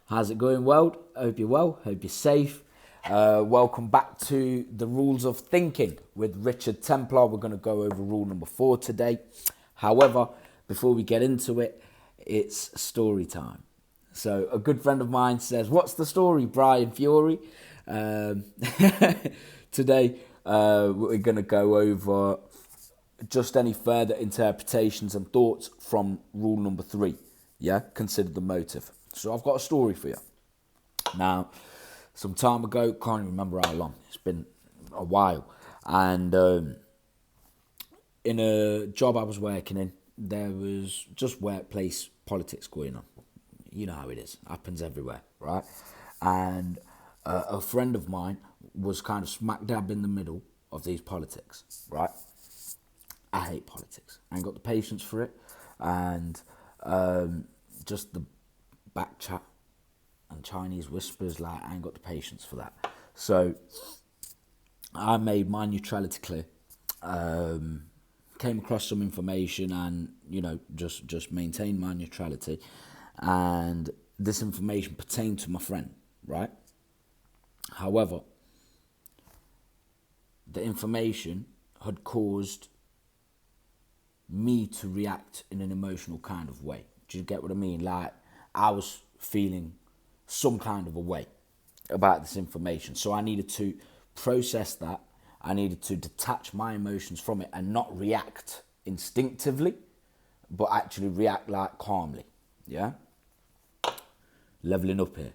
How's it going, world? Hope you're well. Hope you're safe. Welcome back to the Rules of Thinking with Richard Templar. We're going to go over rule number 4 today. However, before we get into it, it's story time. So a good friend of mine says, "What's the story, Brian Fury?" Today, we're going to go over just any further interpretations and thoughts from rule number 3. Yeah, consider the motive. So I've got a story for you. Now, some time ago, can't even remember how long, it's been a while, and in a job I was working in, there was just workplace politics going on. You know how it is, happens everywhere, right? And a friend of mine was kind of smack dab in the middle of these politics, right? I hate politics. I ain't got the patience for it, and just the back chat and Chinese whispers, like, I ain't got the patience for that. So I made my neutrality clear, came across some information, and just maintained my neutrality. And this information pertained to my friend, right? However, the information had caused me to react in an emotional kind of way. Do you get what I mean? Like, I was feeling some kind of a way about this information. So I needed to process that. I needed to detach my emotions from it and not react instinctively, but actually react like calmly. Yeah? Leveling up here.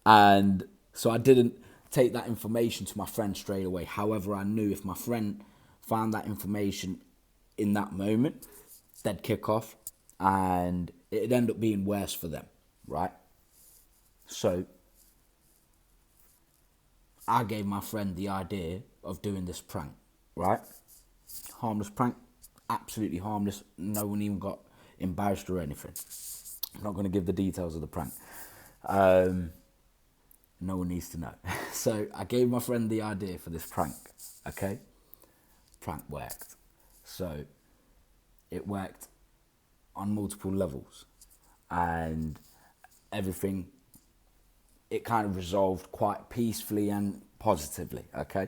And so I didn't take that information to my friend straight away. However, I knew if my friend found that information in that moment, they'd kick off and it'd end up being worse for them, right? So I gave my friend the idea of doing this prank, right? Harmless prank, absolutely harmless. No one even got embarrassed or anything. I'm not going to give the details of the prank. No one needs to know. So I gave my friend the idea for this prank, okay? Prank worked. So it worked on multiple levels, and everything, it kind of resolved quite peacefully and positively, okay?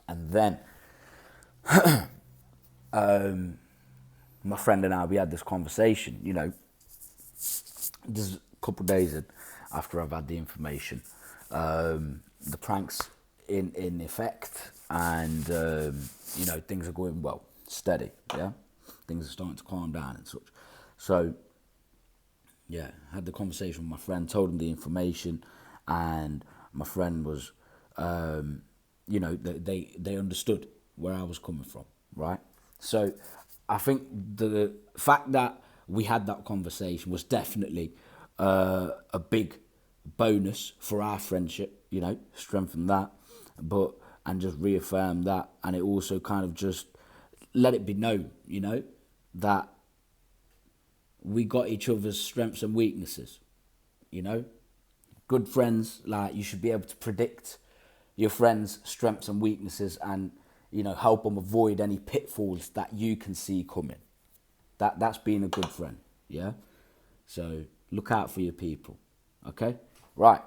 And then my friend and I, we had this conversation, this is a couple of days after I've had the information. The prank's in effect, and things are going well, steady, yeah? Things are starting to calm down and such. So yeah, had the conversation with my friend, told him the information, and my friend was, they understood where I was coming from, right? So I think the fact that we had that conversation was definitely a big bonus for our friendship, strengthen that, and just reaffirm that, and it also kind of just let it be known, that we got each other's strengths and weaknesses, Good friends, like, you should be able to predict your friends' strengths and weaknesses and, help them avoid any pitfalls that you can see coming. That's being a good friend, yeah? So look out for your people, okay? Right.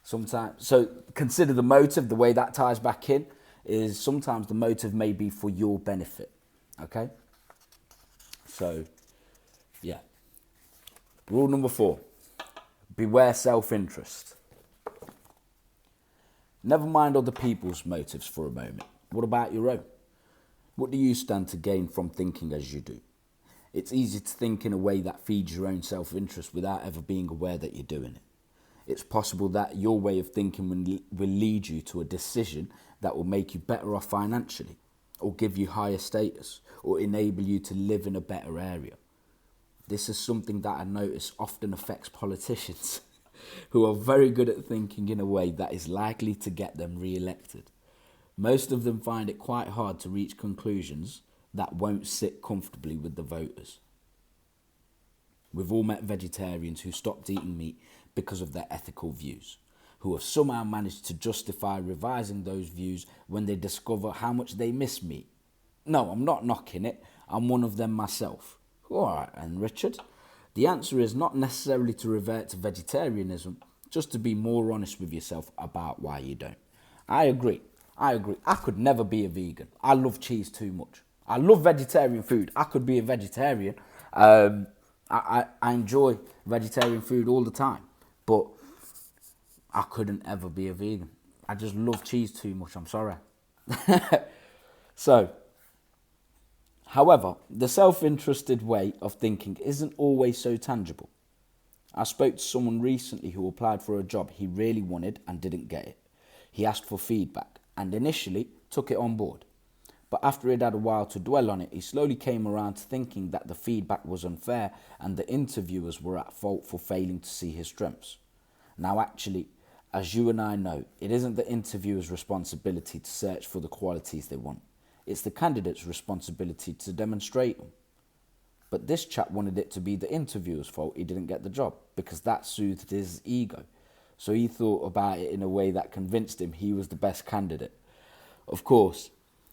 So consider the motive. The way that ties back in is sometimes the motive may be for your benefit, okay? So, yeah. Rule number 4, beware self-interest. Never mind other people's motives for a moment. What about your own? What do you stand to gain from thinking as you do? It's easy to think in a way that feeds your own self-interest without ever being aware that you're doing it. It's possible that your way of thinking will lead you to a decision that will make you better off financially, or give you higher status, or enable you to live in a better area. This is something that I notice often affects politicians who are very good at thinking in a way that is likely to get them re-elected. Most of them find it quite hard to reach conclusions that won't sit comfortably with the voters. We've all met vegetarians who stopped eating meat because of their ethical views, who have somehow managed to justify revising those views when they discover how much they miss meat. No, I'm not knocking it. I'm one of them myself. All right, and Richard, The answer is not necessarily to revert to vegetarianism, just to be more honest with yourself about why you don't. I agree. I could never be a vegan. I love cheese too much. I love vegetarian food. I could be a vegetarian. I enjoy vegetarian food all the time. But I couldn't ever be a vegan. I just love cheese too much. I'm sorry. So, however, the self-interested way of thinking isn't always so tangible. I spoke to someone recently who applied for a job he really wanted and didn't get it. He asked for feedback and initially took it on board. But after he'd had a while to dwell on it, he slowly came around to thinking that the feedback was unfair and the interviewers were at fault for failing to see his strengths. Now actually, as you and I know, it isn't the interviewer's responsibility to search for the qualities they want. It's the candidate's responsibility to demonstrate them. But this chap wanted it to be the interviewer's fault he didn't get the job, because that soothed his ego. So he thought about it in a way that convinced him he was the best candidate. Of course,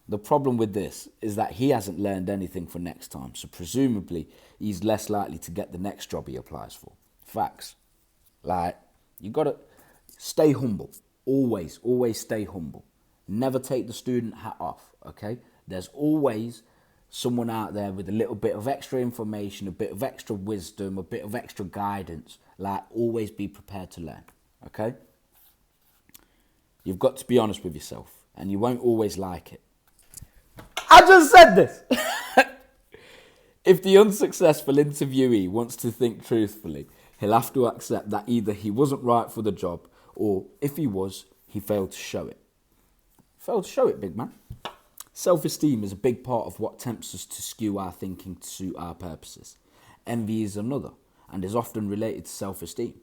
the problem with this is that he hasn't learned anything for next time, so presumably he's less likely to get the next job he applies for. Facts. You got to stay humble. Always stay humble. Never take the student hat off, okay? There's always someone out there with a little bit of extra information, a bit of extra wisdom, a bit of extra guidance. Always be prepared to learn, okay? You've got to be honest with yourself, and you won't always like it. I just said this! If the unsuccessful interviewee wants to think truthfully, he'll have to accept that either he wasn't right for the job, or if he was, he failed to show it. Failed to show it, big man. Self-esteem is a big part of what tempts us to skew our thinking to suit our purposes. Envy is another, and is often related to self-esteem.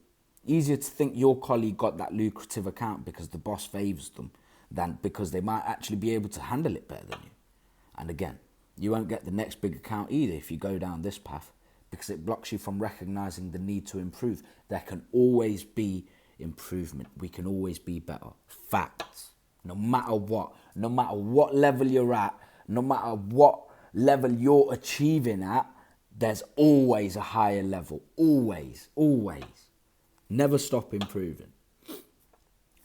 Easier to think your colleague got that lucrative account because the boss favours them than because they might actually be able to handle it better than you. And again, you won't get the next big account either if you go down this path, because it blocks you from recognising the need to improve. There can always be improvement. We can always be better. Facts. No matter what level you're at, no matter what level you're achieving at, there's always a higher level. Always. Never stop improving.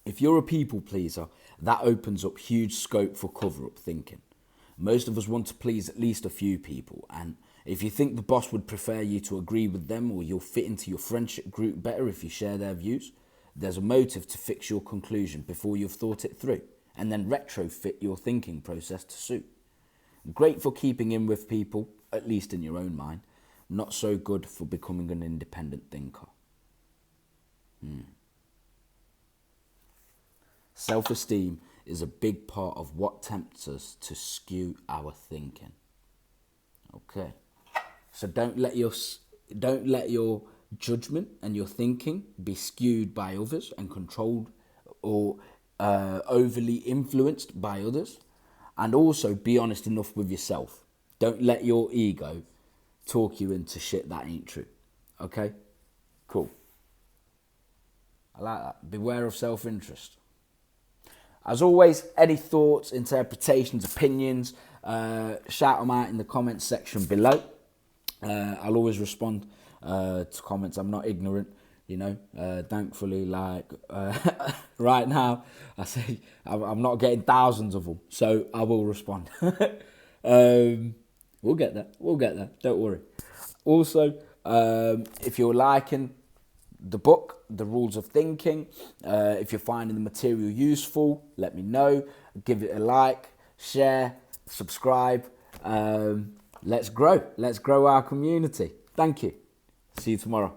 If you're a people pleaser, that opens up huge scope for cover-up thinking. Most of us want to please at least a few people, and if you think the boss would prefer you to agree with them, or you'll fit into your friendship group better if you share their views, there's a motive to fix your conclusion before you've thought it through, and then retrofit your thinking process to suit. Great for keeping in with people, at least in your own mind. Not so good for becoming an independent thinker. Self-esteem is a big part of what tempts us to skew our thinking. Okay, so don't let your judgment and your thinking be skewed by others and controlled or overly influenced by others. And also be honest enough with yourself. Don't let your ego talk you into shit that ain't true. Okay? Cool. I like that. Beware of self-interest. As always, any thoughts, interpretations, opinions, shout them out in the comments section below. I'll always respond to comments. I'm not ignorant, thankfully, right now, I say I'm not getting thousands of them, so I will respond. We'll get there, don't worry. Also, if you're liking the book, The Rules of Thinking, if you're finding the material useful, let me know. Give it a like, share, subscribe. Let's grow our community. Thank you. See you tomorrow.